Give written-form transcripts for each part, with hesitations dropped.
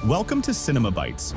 Welcome to Cinema Bites.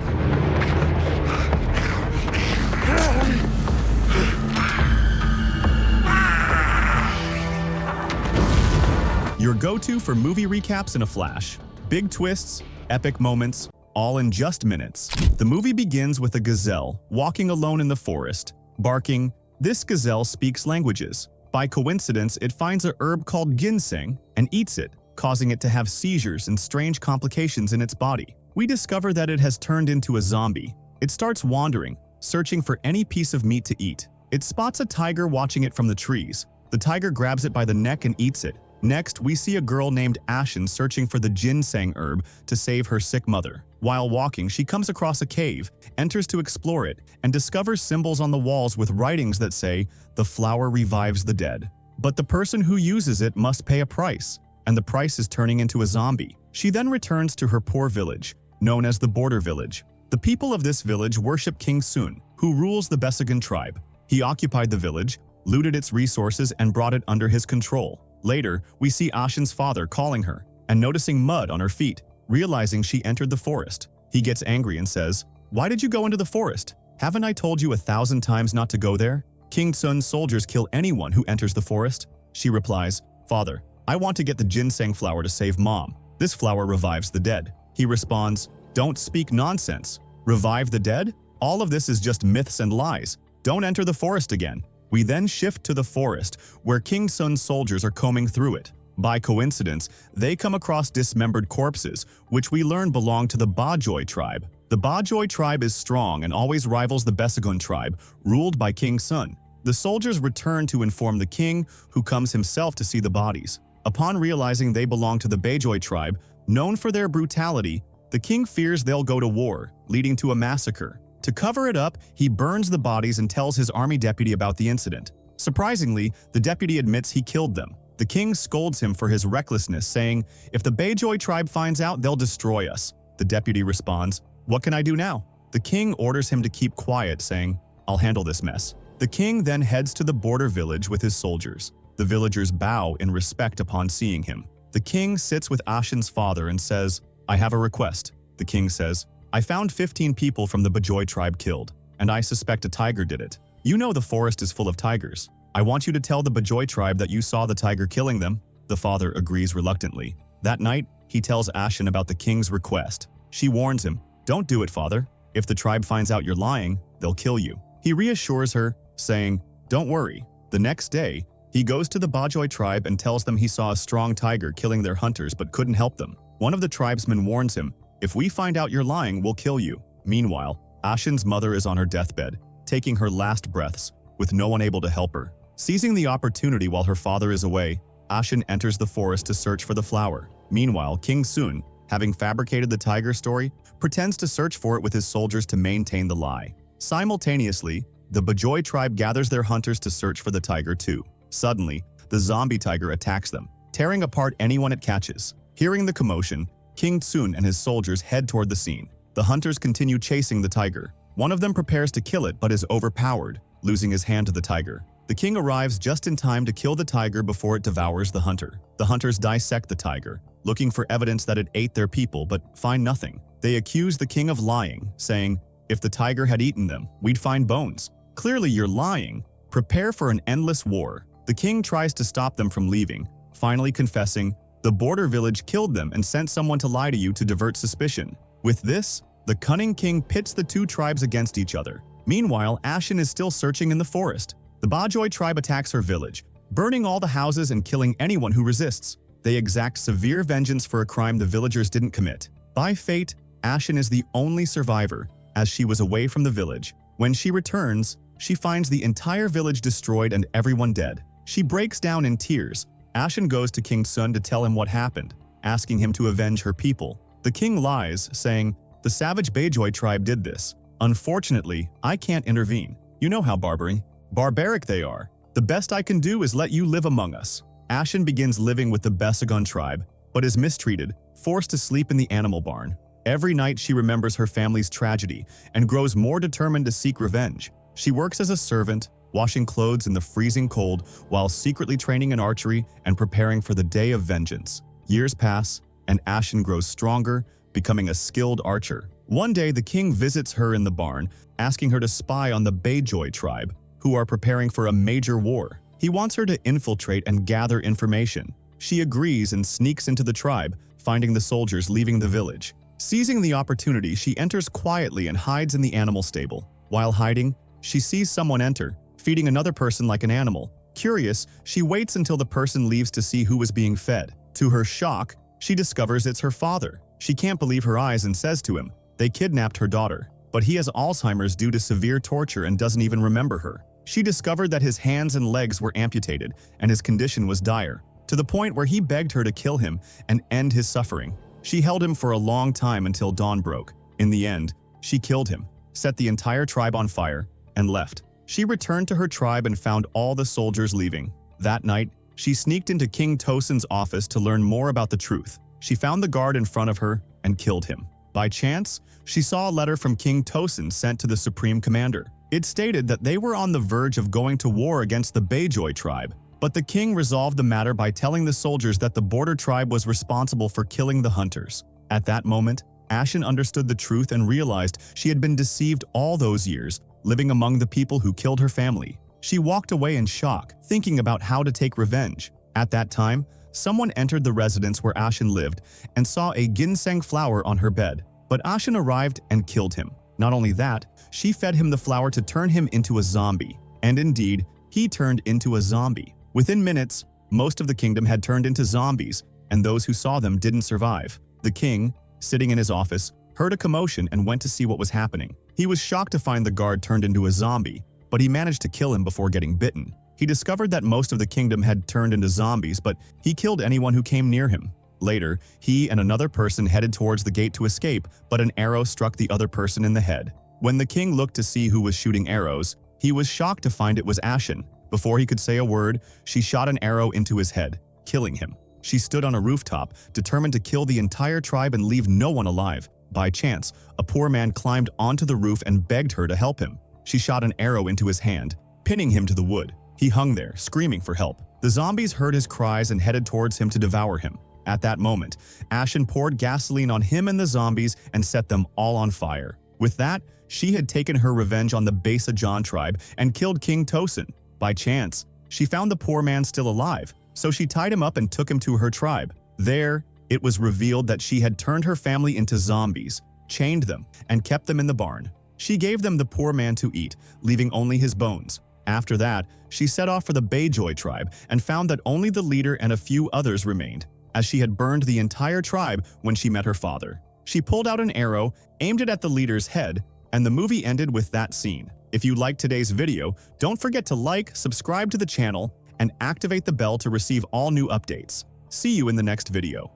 Your go-to for movie recaps in a flash. Big twists, epic moments, all in just minutes. The movie begins with a gazelle walking alone in the forest, barking. This gazelle speaks languages. By coincidence, it finds a herb called ginseng and eats it, causing it to have seizures and strange complications in its body. We discover that it has turned into a zombie. It starts wandering, searching for any piece of meat to eat. It spots a tiger watching it from the trees. The tiger grabs it by the neck and eats it. Next, we see a girl named Ashin searching for the ginseng herb to save her sick mother. While walking, she comes across a cave, enters to explore it, and discovers symbols on the walls with writings that say, "The flower revives the dead." But the person who uses it must pay a price, and the price is turning into a zombie. She then returns to her poor village, known as the Border Village. The people of this village worship King Sun, who rules the Besagon tribe. He occupied the village, looted its resources, and brought it under his control. Later, we see Ashin's father calling her, and noticing mud on her feet, realizing she entered the forest. He gets angry and says, "Why did you go into the forest? Haven't I told you 1,000 times not to go there? King Sun's soldiers kill anyone who enters the forest." She replies, "Father, I want to get the ginseng flower to save Mom. This flower revives the dead." He responds, "Don't speak nonsense. Revive the dead? All of this is just myths and lies. Don't enter the forest again." We then shift to the forest, where King Sun's soldiers are combing through it. By coincidence, they come across dismembered corpses, which we learn belong to the Bajoi tribe. The Bajoi tribe is strong and always rivals the Besagon tribe, ruled by King Sun. The soldiers return to inform the king, who comes himself to see the bodies. Upon realizing they belong to the Bajoi tribe, known for their brutality, the king fears they'll go to war, leading to a massacre. To cover it up, he burns the bodies and tells his army deputy about the incident. Surprisingly, the deputy admits he killed them. The king scolds him for his recklessness, saying, "If the Bajoi tribe finds out, they'll destroy us." The deputy responds, "What can I do now?" The king orders him to keep quiet, saying, "I'll handle this mess." The king then heads to the border village with his soldiers. The villagers bow in respect upon seeing him. The king sits with Ashin's father and says, "I have a request." The king says, "I found 15 people from the Bajoi tribe killed, and I suspect a tiger did it. You know the forest is full of tigers. I want you to tell the Bajoi tribe that you saw the tiger killing them." The father agrees reluctantly. That night, he tells Ashin about the king's request. She warns him, "Don't do it, father. If the tribe finds out you're lying, they'll kill you." He reassures her, saying, "Don't worry." The next day, he goes to the Bajoi tribe and tells them he saw a strong tiger killing their hunters but couldn't help them. One of the tribesmen warns him, "If we find out you're lying, we'll kill you." Meanwhile, Ashin's mother is on her deathbed, taking her last breaths, with no one able to help her. Seizing the opportunity while her father is away, Ashin enters the forest to search for the flower. Meanwhile, King Sun, having fabricated the tiger story, pretends to search for it with his soldiers to maintain the lie. Simultaneously, the Bajoi tribe gathers their hunters to search for the tiger too. Suddenly, the zombie tiger attacks them, tearing apart anyone it catches. Hearing the commotion, King Sun and his soldiers head toward the scene. The hunters continue chasing the tiger. One of them prepares to kill it but is overpowered, losing his hand to the tiger. The king arrives just in time to kill the tiger before it devours the hunter. The hunters dissect the tiger, looking for evidence that it ate their people but find nothing. They accuse the king of lying, saying, "If the tiger had eaten them, we'd find bones. Clearly you're lying. Prepare for an endless war." The king tries to stop them from leaving, finally confessing, "The border village killed them and sent someone to lie to you to divert suspicion." With this, the cunning king pits the two tribes against each other. Meanwhile, Ashin is still searching in the forest. The Bajoi tribe attacks her village, burning all the houses and killing anyone who resists. They exact severe vengeance for a crime the villagers didn't commit. By fate, Ashin is the only survivor, as she was away from the village. When she returns, she finds the entire village destroyed and everyone dead. She breaks down in tears. Ashin goes to King Sun to tell him what happened, asking him to avenge her people. The king lies, saying, "The savage Bajoi tribe did this. Unfortunately, I can't intervene. You know how barbaric they are. The best I can do is let you live among us." Ashin begins living with the Besagon tribe, but is mistreated, forced to sleep in the animal barn. Every night she remembers her family's tragedy and grows more determined to seek revenge. She works as a servant, washing clothes in the freezing cold while secretly training in archery and preparing for the day of vengeance. Years pass, and Ashin grows stronger, becoming a skilled archer. One day, the king visits her in the barn, asking her to spy on the Bayjoy tribe, who are preparing for a major war. He wants her to infiltrate and gather information. She agrees and sneaks into the tribe, finding the soldiers leaving the village. Seizing the opportunity, she enters quietly and hides in the animal stable. While hiding, she sees someone enter, feeding another person like an animal. Curious, she waits until the person leaves to see who is being fed. To her shock, she discovers it's her father. She can't believe her eyes and says to him, "They kidnapped her daughter." But he has Alzheimer's due to severe torture and doesn't even remember her. She discovered that his hands and legs were amputated and his condition was dire, to the point where he begged her to kill him and end his suffering. She held him for a long time until dawn broke. In the end, she killed him, set the entire tribe on fire, and left. She returned to her tribe and found all the soldiers leaving. That night, she sneaked into King Tosin's office to learn more about the truth. She found the guard in front of her and killed him. By chance, she saw a letter from King Tosin sent to the Supreme Commander. It stated that they were on the verge of going to war against the Bayjoy tribe, but the king resolved the matter by telling the soldiers that the border tribe was responsible for killing the hunters. At that moment, Ashin understood the truth and realized she had been deceived all those years, living among the people who killed her family. She walked away in shock, thinking about how to take revenge. At that time, someone entered the residence where Ashin lived and saw a ginseng flower on her bed. But Ashin arrived and killed him. Not only that, she fed him the flower to turn him into a zombie. And indeed, he turned into a zombie. Within minutes, most of the kingdom had turned into zombies, and those who saw them didn't survive. The king, sitting in his office, heard a commotion and went to see what was happening. He was shocked to find the guard turned into a zombie, but he managed to kill him before getting bitten. He discovered that most of the kingdom had turned into zombies, but he killed anyone who came near him. Later, he and another person headed towards the gate to escape, but an arrow struck the other person in the head. When the king looked to see who was shooting arrows, he was shocked to find it was Ashin. Before he could say a word, she shot an arrow into his head, killing him. She stood on a rooftop, determined to kill the entire tribe and leave no one alive. By chance, a poor man climbed onto the roof and begged her to help him. She shot an arrow into his hand, pinning him to the wood. He hung there, screaming for help. The zombies heard his cries and headed towards him to devour him. At that moment, Ashin poured gasoline on him and the zombies and set them all on fire. With that, she had taken her revenge on the Besa John tribe and killed King Tosin. By chance, she found the poor man still alive, so she tied him up and took him to her tribe. There, it was revealed that she had turned her family into zombies, chained them, and kept them in the barn. She gave them the poor man to eat, leaving only his bones. After that, she set off for the Bayjoy tribe and found that only the leader and a few others remained, as she had burned the entire tribe when she met her father. She pulled out an arrow, aimed it at the leader's head, and the movie ended with that scene. If you liked today's video, don't forget to like, subscribe to the channel, and activate the bell to receive all new updates. See you in the next video.